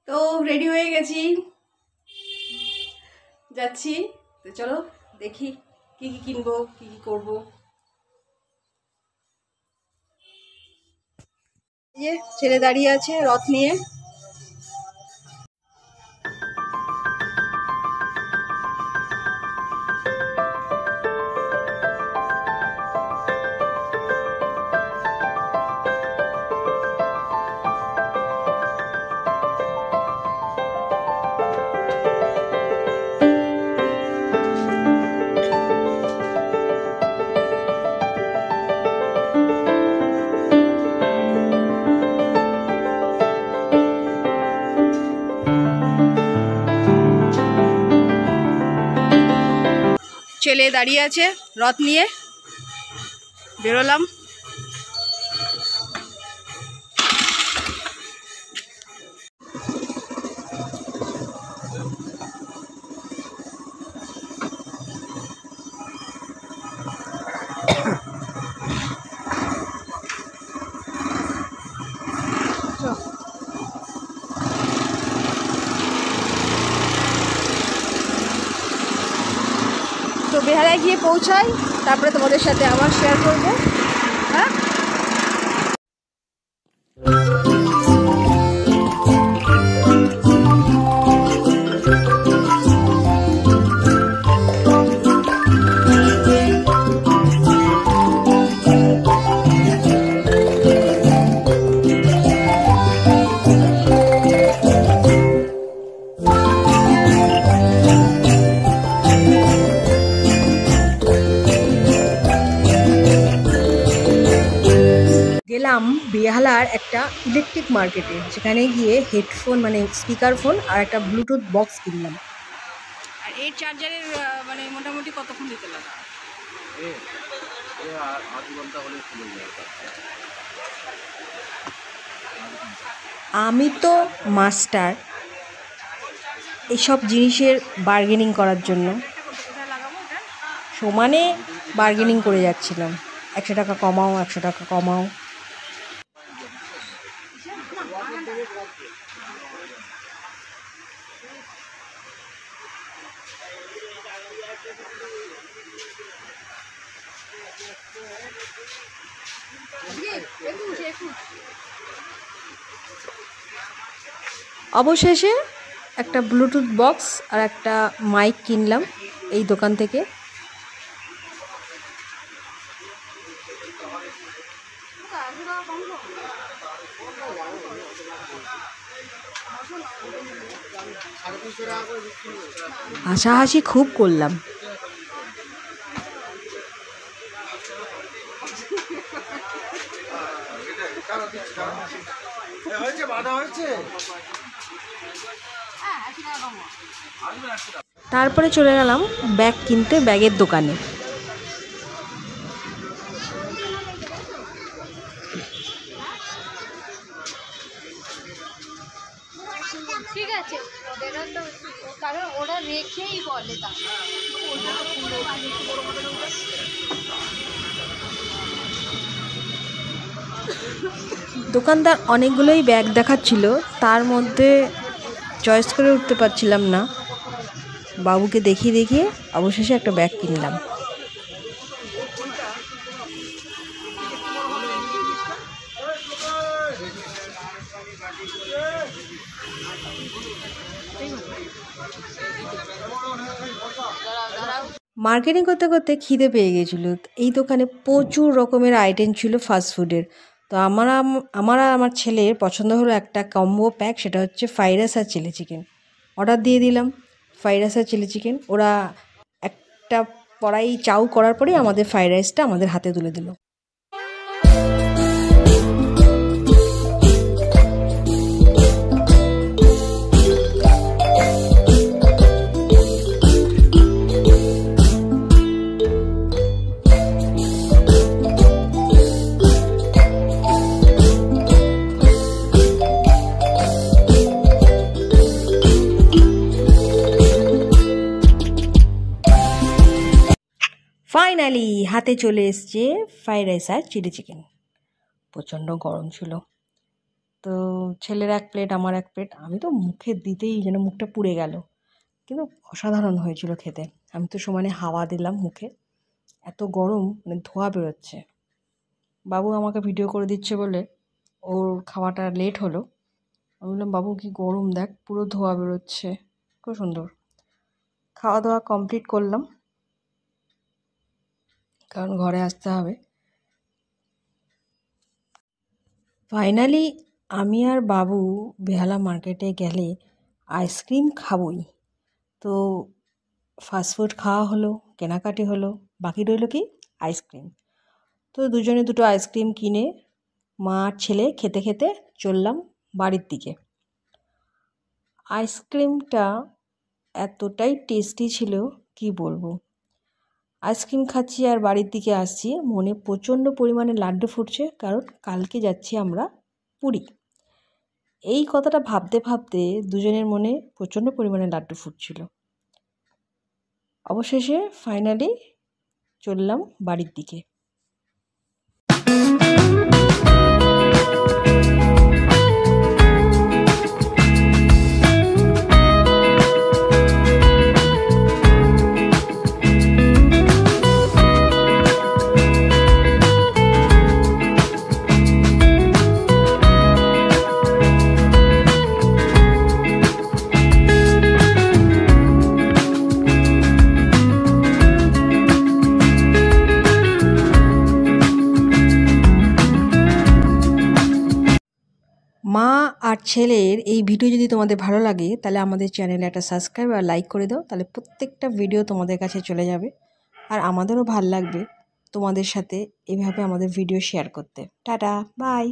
তো রেডি হয়ে গেছি, যাচ্ছি। তো চলো দেখি কি কি কিনবো, কি কি করবো। এই যে ছেলে দাঁড়িয়ে আছে রথ নিয়ে। ছেলে দাঁড়িয়ে আছে রথ নিয়ে, বেরোলাম। তো বেহালায় গিয়ে পৌঁছাই, তারপরে তোমাদের সাথে আবার শেয়ার করবো। হ্যাঁ, গেলাম বেহালার একটা ইলেকট্রিক মার্কেটে, যেখানে গিয়ে হেডফোন মানে স্পিকার ফোন আর একটা ব্লুটুথ বক্স কিনলাম। আর এই চার্জারের মানে মোটামুটি কতক্ষণ দিতে লাগে? আমি তো মাস্টার এইসব জিনিসের বার্গেনিং করার জন্য, সমানে বার্গেনিং করে যাচ্ছিলাম। 100 টাকা কমাও, 100 টাকা কমাও। অবশেষে একটা ব্লুটুথ বক্স আর একটা মাইক কিনলাম এই দোকান থেকে। হাসাহাসি খুব করলাম। তারপরে চলে গেলাম ব্যাগ কিনতে ব্যাগের দোকানে। ঠিক আছে, কারণ ওরা রেখেই বলে। দোকানদার অনেকগুলোই ব্যাগ দেখাচ্ছিল, তার মধ্যে চয়েস করে উঠতে পারছিলাম না। বাবুকে দেখিয়ে দেখিয়ে অবশেষে একটা ব্যাগ কিনলাম। মার্কেটিং করতে করতে খিদে পেয়ে গেছিল। এই দোকানে প্রচুর রকমের আইটেম ছিল ফাস্টফুডের। তো আমার ছেলের পছন্দ হলো একটা কম্বো প্যাক, সেটা হচ্ছে ফ্রাইড রাইস আর চিলি চিকেন। অর্ডার দিয়ে দিলাম ফ্রাইড রাইস আর চিলি চিকেন। ওরা একটা কড়াই চাউ করার পরেই আমাদের ফ্রাইড রাইসটা আমাদের হাতে তুলে দিল। ফাইনালি হাতে চলে এসছে ফ্রাইড রাইস আর চিলি চিকেন। প্রচণ্ড গরম ছিল। তো ছেলের 1 প্লেট, আমার 1 প্লেট। আমি তো মুখে দিতেই যেন মুখটা পুড়ে গেল, কিন্তু অসাধারণ হয়েছিল খেতে। আমি তো সমানে হাওয়া দিলাম মুখে, এত গরম, মানে ধোঁয়া বেরোচ্ছে। বাবু আমাকে ভিডিও করে দিচ্ছে বলে ওর খাওয়াটা লেট হলো। আমি বললাম, বাবু কি গরম, দেখ পুরো ধোঁয়া বেরোচ্ছে। খুব সুন্দর। খাওয়া দাওয়া কমপ্লিট করলাম, কারণ ঘরে আসতে হবে। ফাইনালি আমি আর বাবু বেহালা মার্কেটে গেলে আইসক্রিম খাবই। তো ফাস্টফুড খাওয়া হলো, কেনাকাটি হলো, বাকি রইল কি আইসক্রিম। তো দুজনে দুটো আইসক্রিম কিনে মা আর ছেলে খেতে খেতে চললাম বাড়ির দিকে। আইসক্রিমটা এতটাই টেস্টি ছিল কি বলবো। আইসক্রিম খাচ্ছি আর বাড়ির দিকে আসছি, মনে প্রচণ্ড পরিমাণে লাড্ডু ফুটছে, কারণ কালকে যাচ্ছি আমরা পুরী। এই কথাটা ভাবতে ভাবতে দুজনের মনে প্রচণ্ড পরিমাণে লাড্ডু ফুটছিল। অবশেষে ফাইনালি চললাম বাড়ির দিকে। মা আর ছেলের এই ভিডিও যদি তোমাদের ভালো লাগে, তাহলে আমাদের চ্যানেলে একটা সাবস্ক্রাইব আর লাইক করে দাও, তাহলে প্রত্যেকটা ভিডিও তোমাদের কাছে চলে যাবে। আর আমাদেরও ভাল লাগবে তোমাদের সাথে এভাবে আমাদের ভিডিও শেয়ার করতে। Tata, by.